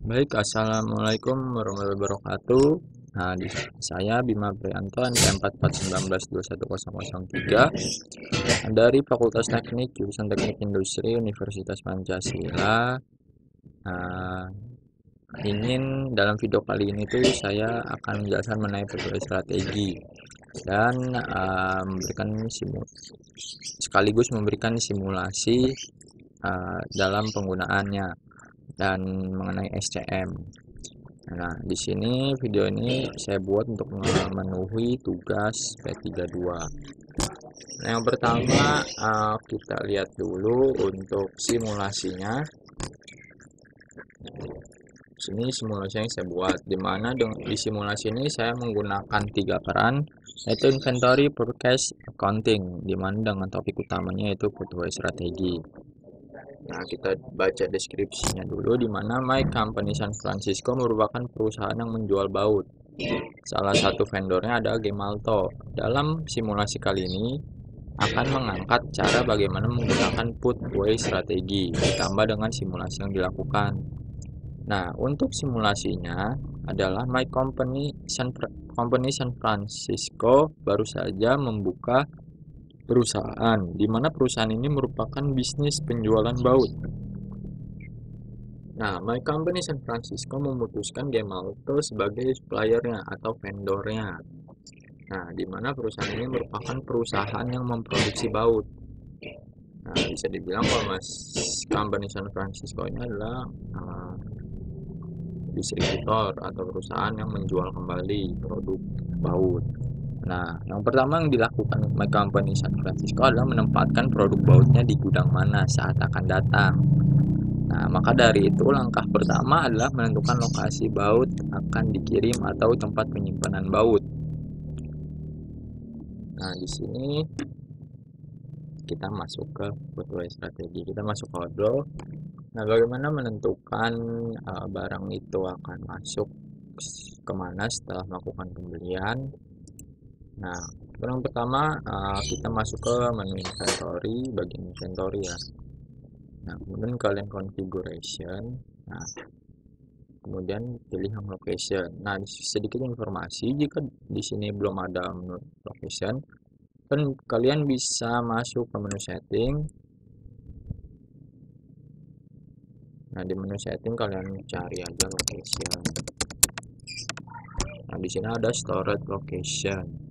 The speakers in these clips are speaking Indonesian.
Baik, assalamualaikum warahmatullahi wabarakatuh. Nah, saya Bima Prianto, NPM 419121003 dari Fakultas Teknik jurusan Teknik Industri Universitas Pancasila. Nah, dalam video kali ini tuh saya akan menjelaskan mengenai berbagai strategi dan sekaligus memberikan simulasi dalam penggunaannya dan mengenai SCM. Nah, di sini video ini saya buat untuk memenuhi tugas P32. Nah, yang pertama kita lihat dulu untuk simulasinya. Sini simulasi yang saya buat, dimana di simulasi ini saya menggunakan 3 peran, yaitu inventory, forecast, accounting, dimana dengan topik utamanya yaitu pegawai strategi. Nah, kita baca deskripsinya dulu, di mana My Company San Francisco merupakan perusahaan yang menjual baut. Salah satu vendornya ada Gemalto. Dalam simulasi kali ini akan mengangkat cara bagaimana menggunakan put way strategi ditambah dengan simulasi yang dilakukan. Nah, untuk simulasinya adalah My Company San Francisco baru saja membuka perusahaan, di mana perusahaan ini merupakan bisnis penjualan baut. Nah, My Company San Francisco memutuskan Gemalto sebagai suppliernya atau vendornya. Nah, di mana perusahaan ini merupakan perusahaan yang memproduksi baut. Nah, bisa dibilang kalau Mas Company San Francisco ini adalah distributor atau perusahaan yang menjual kembali produk baut. Nah, yang pertama yang dilakukan My Company San Francisco adalah menempatkan produk bautnya di gudang mana saat akan datang. Nah, maka dari itu langkah pertama adalah menentukan lokasi baut akan dikirim atau tempat penyimpanan baut. Nah, di sini kita masuk ke pegawai strategi. Kita masuk ke order. Nah, bagaimana menentukan barang itu akan masuk kemana setelah melakukan pembelian? Nah, yang pertama kita masuk ke menu inventory, bagian inventory ya. Nah, kemudian kalian configuration. Nah, kemudian pilih yang location. Nah, sedikit informasi, jika di sini belum ada menu location, kan kalian bisa masuk ke menu setting. Nah, di menu setting kalian cari aja location. Nah, di sini ada storage location.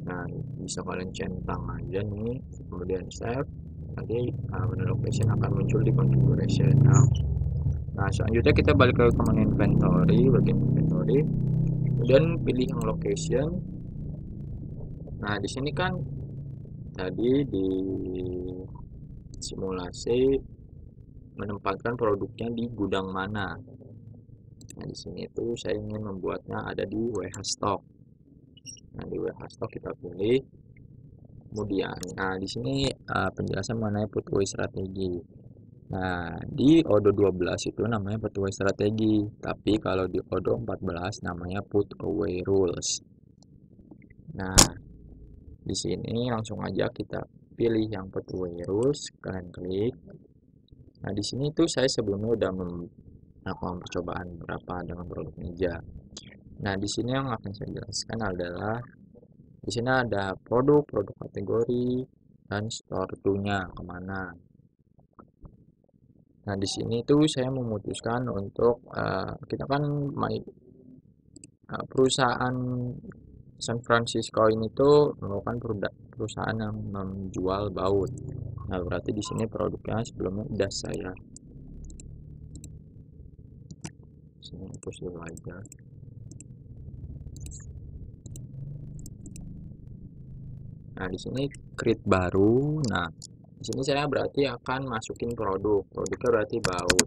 Nah, bisa kalian centang aja nih, kemudian save. Nanti menu location akan muncul di configuration. Nah, selanjutnya kita balik ke menu inventory, bagian inventory. Kemudian pilih yang location. Nah, di sini kan tadi di simulasi menempatkan produknya di gudang mana. Nah, di sini itu saya ingin membuatnya ada di WH stock. Nah, di WH stock kita pilih. Kemudian, nah di sini penjelasan mengenai put way strategi. Nah, di ODO 12 itu namanya put away strategi, tapi kalau di ODO 14 namanya put away rules. Nah, di sini langsung aja kita pilih yang put away rules, kalian klik. Nah, di sini tuh saya sebelumnya udah melakukan percobaan beberapa dengan produk meja. Nah, di sini yang akan saya jelaskan adalah di sini ada produk kategori dan store to-nya kemana. Nah, di sini tuh saya memutuskan untuk kita kan perusahaan San Francisco ini tuh merupakan perusahaan yang menjual baut. Nah, berarti di sini produknya sebelumnya udah saya sini hapus dulu aja. Nah, di sini create baru. Nah, di sini saya berarti akan masukin produknya berarti baut.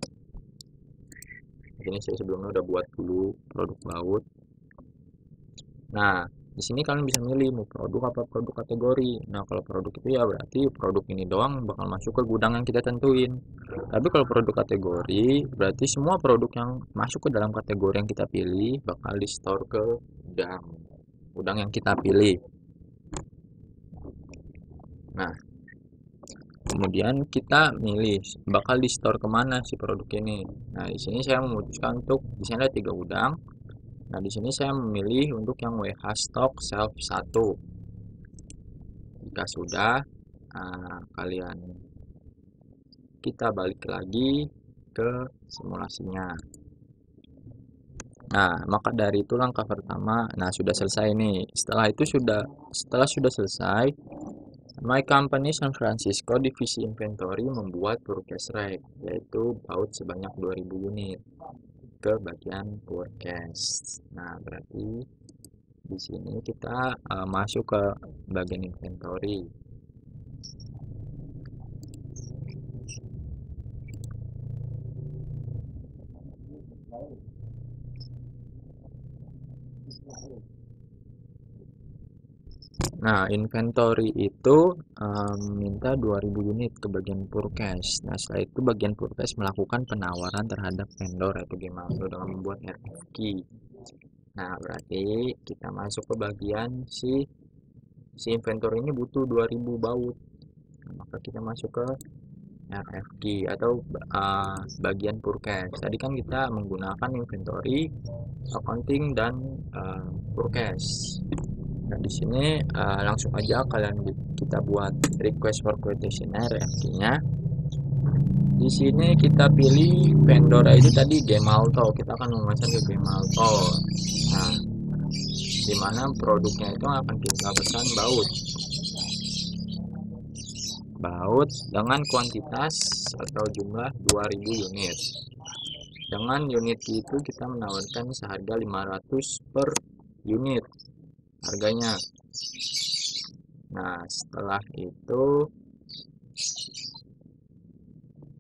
Ini saya sebelumnya udah buat dulu produk baut. Nah, di sini kalian bisa milih mau produk apa produk kategori. Nah, kalau produk itu ya berarti produk ini doang bakal masuk ke gudang yang kita tentuin. Tapi kalau produk kategori berarti semua produk yang masuk ke dalam kategori yang kita pilih bakal di store ke gudang yang kita pilih. Nah, kemudian kita milih bakal di store kemana si produk ini. Nah, di sini saya memutuskan untuk di sini ada 3 gudang. Nah, di sini saya memilih untuk yang WH Stock Shelf 1. Jika sudah, kita balik lagi ke simulasinya. Nah, maka dari itu langkah pertama, sudah selesai nih. Setelah sudah selesai, My Company San Francisco divisi inventory membuat purchase rack, yaitu baut sebanyak 2000 unit ke bagian purchase. Nah, berarti di sini kita masuk ke bagian inventory. Nah, inventory itu minta 2000 unit ke bagian purchase. Nah, setelah itu bagian purchase melakukan penawaran terhadap vendor atau Gemalto dengan membuat RFQ. Nah, berarti kita masuk ke bagian si inventory ini butuh 2000 baut. Nah, maka kita masuk ke RFQ atau bagian purchase. Tadi kan kita menggunakan inventory, accounting, dan purchase. Nah, di sini langsung aja kita buat request for quotation RFQ-nya. Di sini kita pilih vendor itu tadi Gemalto. Kita akan memesan ke Gemalto. Nah, di mana produknya itu akan kita pesan baut dengan kuantitas atau jumlah 2000 unit. Dengan unit itu kita menawarkan seharga 500 per unit harganya. Nah, setelah itu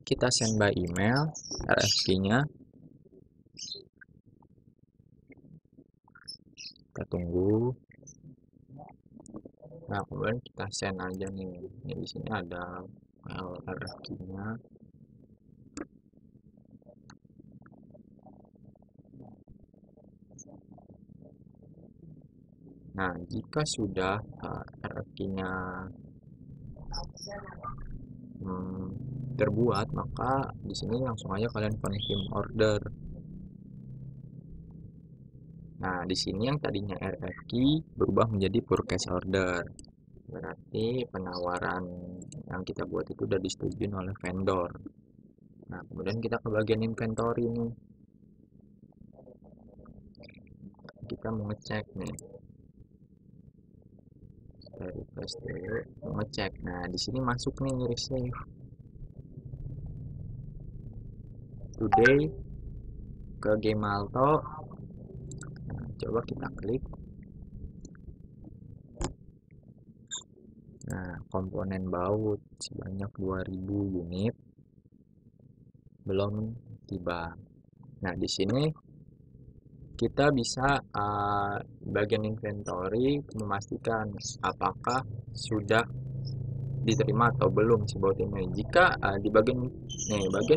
kita send by email RFQ-nya. Kita tunggu. Nah, kemudian kita send aja nih. Ini di sini ada file RFQ-nya. Nah, jika sudah RFQ-nya terbuat, maka di sini langsung aja kalian confirm order. Nah, di sini yang tadinya RFQ berubah menjadi purchase order. Berarti penawaran yang kita buat itu sudah disetujui oleh vendor. Nah, kemudian kita ke bagian inventory nih. Kita mau ngecek nih. Request dulu, mau ngecek. Nah, di sini masuk nih receive. Today ke Gemalto. Nah, coba kita klik. Nah, komponen baut sebanyak 2000 unit belum tiba. Nah, di sini kita bisa bagian inventory memastikan apakah sudah diterima atau belum si baut ini. Jika di bagian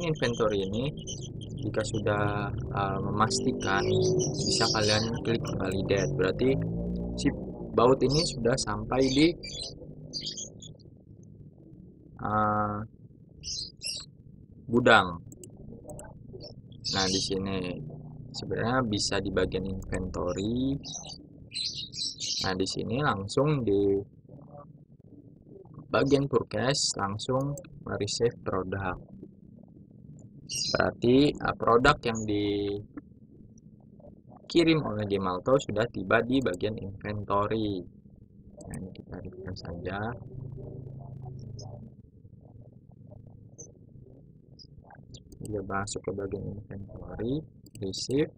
inventory ini jika sudah memastikan, bisa kalian klik validate. Berarti si baut ini sudah sampai di gudang. Nah, di sini sebenarnya bisa di bagian inventory. Nah, di sini langsung di bagian purchase langsung receive produk. Berarti produk yang dikirim oleh Gemalto sudah tiba di bagian inventory. Nah, ini kita refresh saja. Dia masuk ke bagian inventory, receive.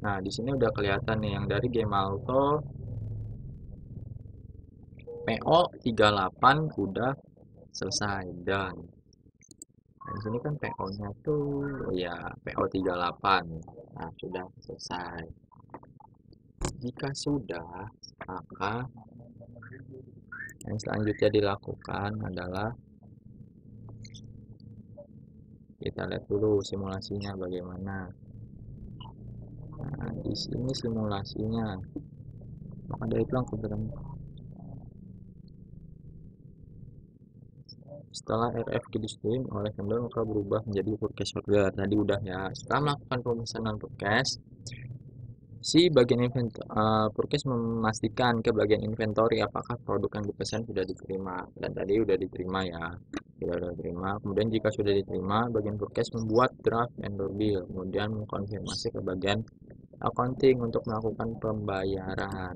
Nah, di sini udah kelihatan nih yang dari Gemalto PO 38 udah selesai dan di sini kan PO-nya tuh ya PO 38. Nah, sudah selesai. Jika sudah, maka yang selanjutnya dilakukan adalah kita lihat dulu simulasinya bagaimana. Nah, di sini simulasinya. Maka dari itu langkah Setelah RF didistribusi oleh vendor maka berubah menjadi purchase order. Tadi udah ya. Setelah melakukan pemesanan purchase, si bagian purchase memastikan ke bagian inventory apakah produk yang dipesan sudah diterima, dan tadi udah diterima ya, sudah diterima. Kemudian jika sudah diterima, bagian purchase membuat draft vendor bill, kemudian mengkonfirmasi ke bagian accounting untuk melakukan pembayaran.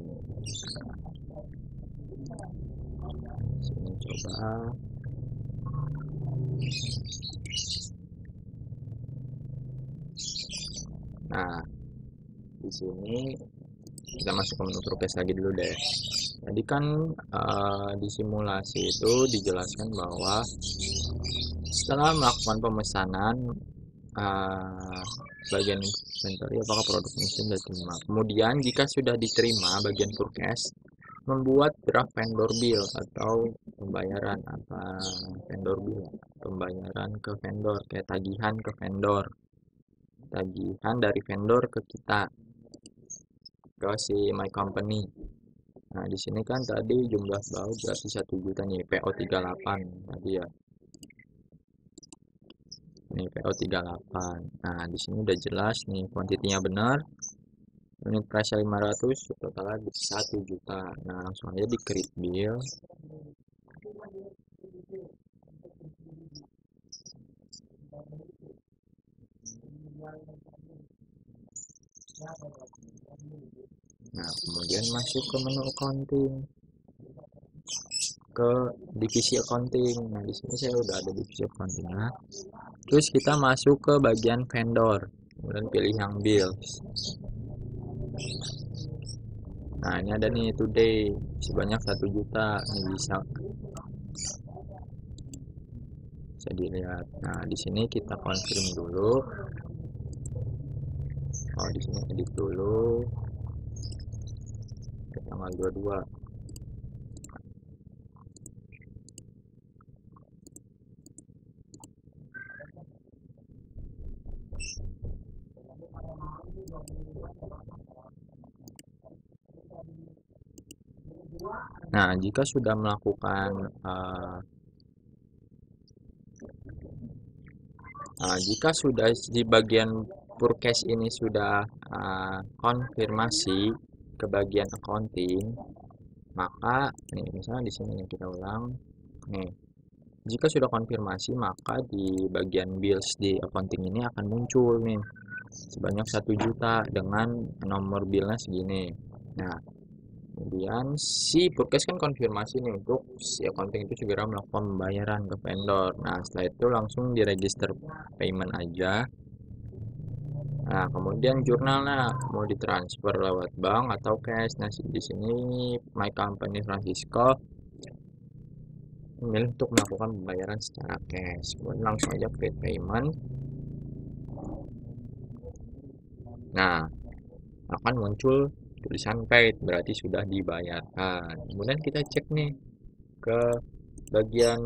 Sini coba. Nah, di sini kita masuk ke menu purchase lagi dulu deh. Tadi kan di simulasi itu dijelaskan bahwa setelah melakukan pemesanan bagian inventory apakah produk ini sudah diterima. Kemudian jika sudah diterima, bagian purchase membuat draft vendor bill atau pembayaran vendor bill, pembayaran ke vendor, kayak tagihan ke vendor, tagihan dari vendor ke kita, ke si my company. Nah, di sini kan tadi jumlah baut berarti 1 juta nih, PO 38 tadi ya. Ini PO 38. Nah, di sini udah jelas nih kuantitinya benar. Unit price 500, totalnya 1 juta. Nah, langsung aja di create bill. Nah, kemudian masuk ke menu accounting, ke divisi accounting. Nah, di sini saya udah ada divisi accounting. Nah, terus kita masuk ke bagian vendor, kemudian pilih yang bills. Nah, ini ada nih today sebanyak 1 juta. Ini bisa dilihat. Nah, di sini kita confirm dulu. Oh, di sini edit dulu ke tanggal 22. Nah, jika sudah melakukan jika sudah di bagian purchase ini sudah konfirmasi ke bagian accounting, maka nih misalnya di sini kita ulang nih, jika sudah konfirmasi maka di bagian bills di accounting ini akan muncul nih sebanyak 1 juta dengan nomor billnya segini. Nah, kemudian si purchase kan konfirmasi nih untuk si accounting itu segera melakukan pembayaran ke vendor. Nah, setelah itu langsung di register payment aja. Nah, kemudian jurnalnya mau ditransfer lewat bank atau cash. Nah, di sini My Company Francisco memilih untuk melakukan pembayaran secara cash. Kemudian langsung aja create payment. Nah, akan muncul tulisan paid, berarti sudah dibayarkan. Kemudian kita cek nih ke bagian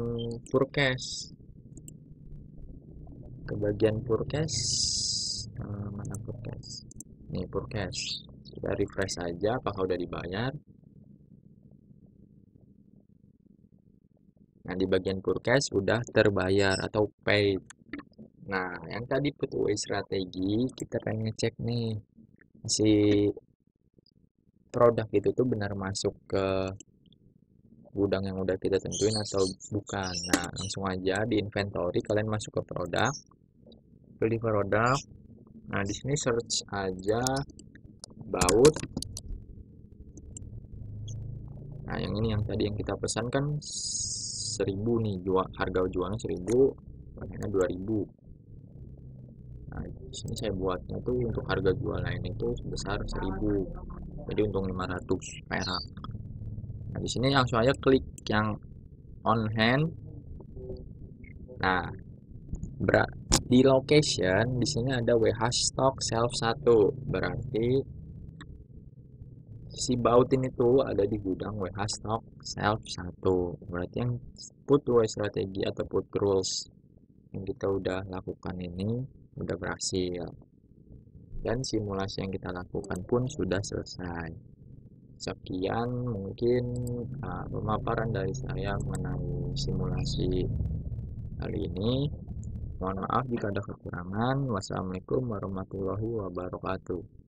purchase. Ke bagian purchase, mana purchase? Nih purchase. Kita refresh aja apakah udah dibayar. Nah, di bagian purchase udah terbayar atau paid. Nah, yang tadi put away strategi, kita pengen ngecek nih si produk itu tuh benar masuk ke gudang yang udah kita tentuin atau bukan. Nah, langsung aja di inventory kalian masuk ke produk, pilih produk. Nah, di sini search aja baut. Nah, yang ini yang tadi yang kita pesan kan 1000 nih, harga jualnya 1000, harganya 2000. Nah, di sini saya buatnya tuh untuk harga jual lain itu sebesar 1000. Jadi untung 500 perak. Nah, di sini langsung aja klik yang on hand. Nah, di location di sini ada WH stock shelf 1. Berarti si baut ini tuh ada di gudang WH stock shelf 1. Berarti yang put away strategi atau put rules yang kita udah lakukan ini udah berhasil. Dan simulasi yang kita lakukan pun sudah selesai. Sekian mungkin pemaparan dari saya mengenai simulasi kali ini. Mohon maaf jika ada kekurangan. Wassalamualaikum warahmatullahi wabarakatuh.